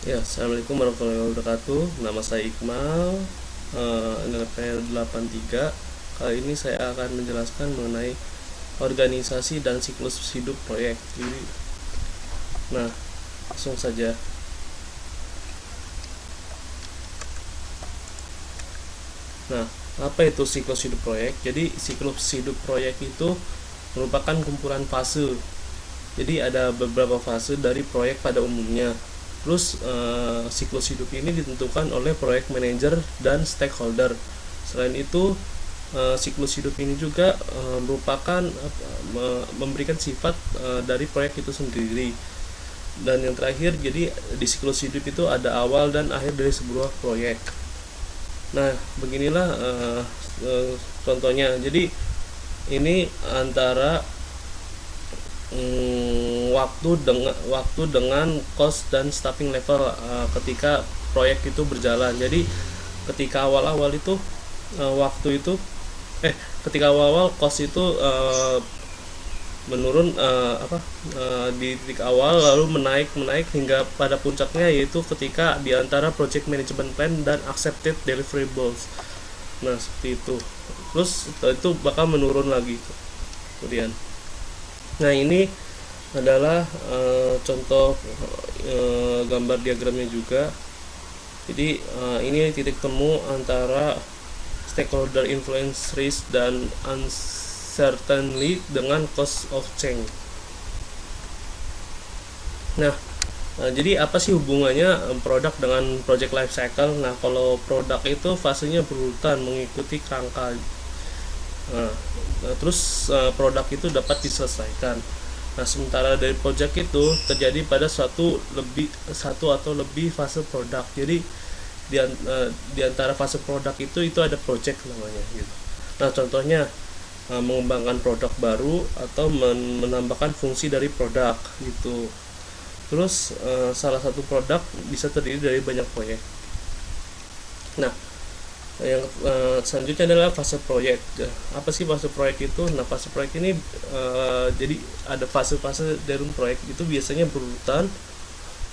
Ya, Assalamualaikum warahmatullahi wabarakatuh. Nama saya Iqmal, NLP 83. Kali ini saya akan menjelaskan mengenai organisasi dan siklus hidup proyek. Nah, langsung saja. Nah, apa itu siklus hidup proyek? Jadi, siklus hidup proyek itu merupakan kumpulan fase. Jadi ada beberapa fase dari proyek pada umumnya. Terus siklus hidup ini ditentukan oleh proyek manajer dan stakeholder. Selain itu, siklus hidup ini juga merupakan memberikan sifat dari proyek itu sendiri. Dan yang terakhir, jadi di siklus hidup itu ada awal dan akhir dari sebuah proyek. Nah, beginilah contohnya. Jadi ini antara waktu dengan cost dan staffing level ketika proyek itu berjalan. Jadi ketika awal-awal itu waktu itu ketika awal-awal cost itu menurun di titik awal, lalu menaik hingga pada puncaknya, yaitu ketika di antara project management plan dan accepted deliverables. Nah, seperti itu. Terus setelah itu bakal menurun lagi kemudian. Nah, ini adalah contoh gambar diagramnya juga. Jadi ini titik temu antara stakeholder influence, risk, dan uncertainty dengan cost of change. Nah, jadi apa sih hubungannya produk dengan project life cycle? Nah, kalau produk itu fasenya berurutan mengikuti kerangka. Nah, terus produk itu dapat diselesaikan. Nah, sementara dari project itu terjadi pada satu atau lebih fase produk. Jadi di antara fase produk itu ada project namanya gitu. Nah, contohnya mengembangkan produk baru atau menambahkan fungsi dari produk gitu. Terus salah satu produk bisa terdiri dari banyak proyek. Nah, yang selanjutnya adalah fase proyek. Apa sih fase proyek itu? Nah, fase proyek ini jadi ada fase-fase dari proyek itu biasanya berurutan.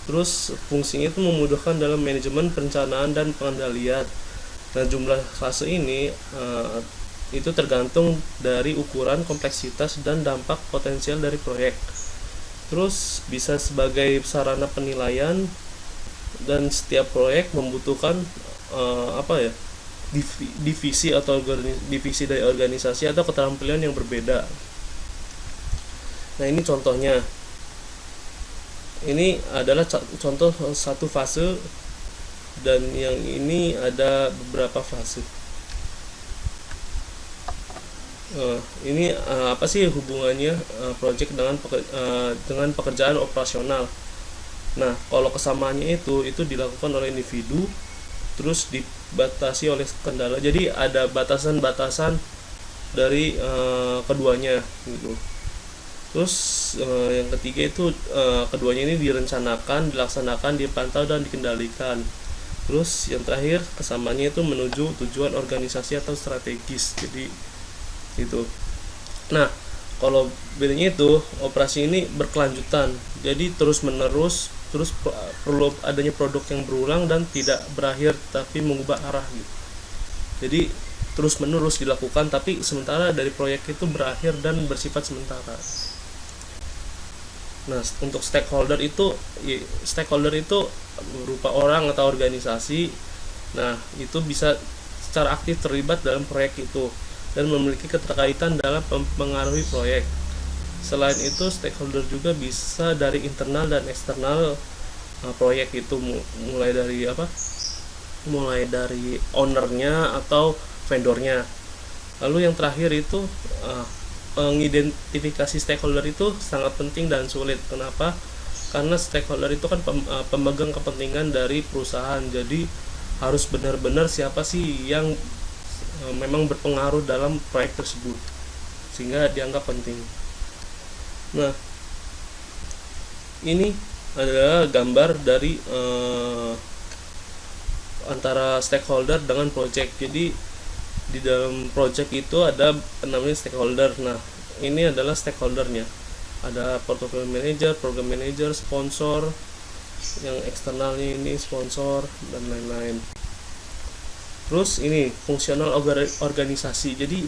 Terus fungsinya itu memudahkan dalam manajemen, perencanaan, dan pengendalian. Nah, jumlah fase ini itu tergantung dari ukuran, kompleksitas, dan dampak potensial dari proyek. Terus bisa sebagai sarana penilaian, dan setiap proyek membutuhkan divisi divisi dari organisasi atau keterampilan yang berbeda. Nah, ini contohnya. Ini adalah contoh satu fase, dan yang ini ada beberapa fase. Ini apa sih hubungannya project dengan pekerjaan operasional? Nah, kalau kesamaannya itu dilakukan oleh individu, terus dibatasi oleh kendala. Jadi ada batasan-batasan dari keduanya gitu. Terus yang ketiga itu keduanya ini direncanakan, dilaksanakan, dipantau, dan dikendalikan. Terus yang terakhir kesamaannya itu menuju tujuan organisasi atau strategis. Jadi itu. Nah, kalau bedanya itu operasi ini berkelanjutan. Jadi terus menerus, terus perlu adanya produk yang berulang dan tidak berakhir tapi mengubah arah gitu. Jadi terus menerus dilakukan, tapi sementara dari proyek itu berakhir dan bersifat sementara. Nah, untuk stakeholder itu berupa orang atau organisasi. Nah, itu bisa secara aktif terlibat dalam proyek itu dan memiliki keterkaitan dalam mempengaruhi proyek. Selain itu, stakeholder juga bisa dari internal dan eksternal proyek itu, mulai dari ownernya atau vendornya. Lalu yang terakhir itu mengidentifikasi stakeholder itu sangat penting dan sulit. Kenapa? Karena stakeholder itu kan pemegang kepentingan dari perusahaan. Jadi harus benar-benar siapa sih yang memang berpengaruh dalam proyek tersebut sehingga dianggap penting. Nah, ini adalah gambar dari antara stakeholder dengan project. Jadi di dalam project itu ada namanya stakeholder. Nah, ini adalah stakeholdernya. Ada portfolio manager, program manager, sponsor, yang eksternalnya ini sponsor dan lain-lain. Terus ini fungsional organisasi. Jadi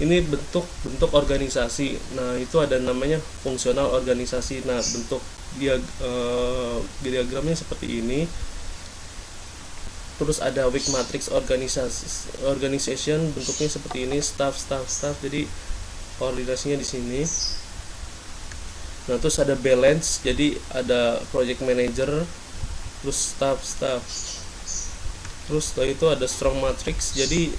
ini bentuk organisasi. Nah, itu ada namanya fungsional organisasi. Nah, bentuk diagramnya seperti ini. Terus ada weak matrix organization, bentuknya seperti ini, staff. Jadi koordinasinya di sini. Nah, terus ada balance. Jadi ada project manager, terus staff. Terus setelah itu ada strong matrix. Jadi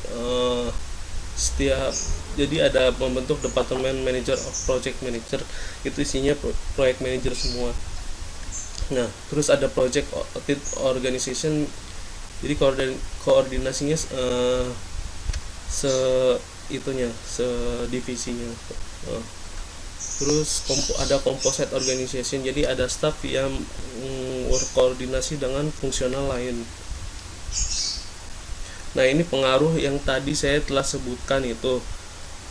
jadi ada membentuk departemen manager of project manager, itu isinya project manager semua. Nah, terus ada project organization. Jadi koordinasinya divisinya. Terus ada composite organization. Jadi ada staff yang berkoordinasi dengan fungsional lain. Nah, ini pengaruh yang tadi saya telah sebutkan itu.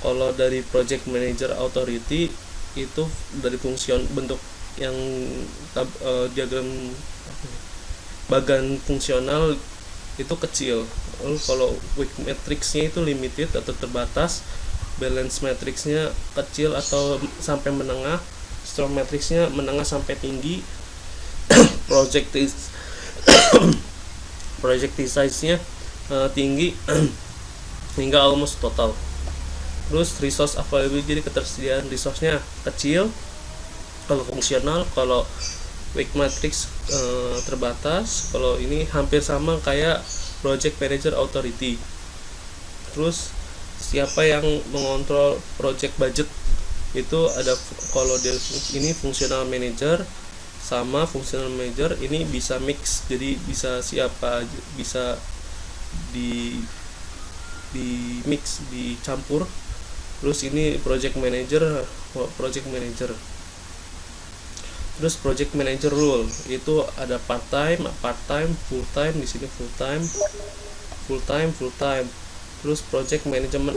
Kalau dari project manager authority itu dari bentuk yang diagram bagan fungsional itu kecil. Lalu kalau weak matrixnya itu limited atau terbatas, balance matrixnya kecil atau sampai menengah, strong matrixnya menengah sampai tinggi, project size-nya tinggi hingga almost total. Terus resource availability, jadi ketersediaan resource-nya kecil kalau fungsional. Kalau weak matrix terbatas. Kalau ini hampir sama kayak project manager authority. Terus siapa yang mengontrol project budget, itu ada kalau ini fungsional manager sama fungsional manager ini bisa mix, jadi bisa bisa di mix, dicampur. Terus ini project manager. Terus project manager role itu ada part time, full time. Di sini full time. Terus project management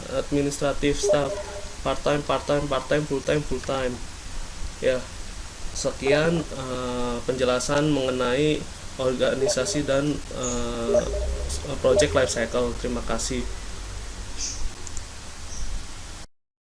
administrative staff, part time, full time. Ya, sekian penjelasan mengenai organisasi dan project life cycle. Terima kasih.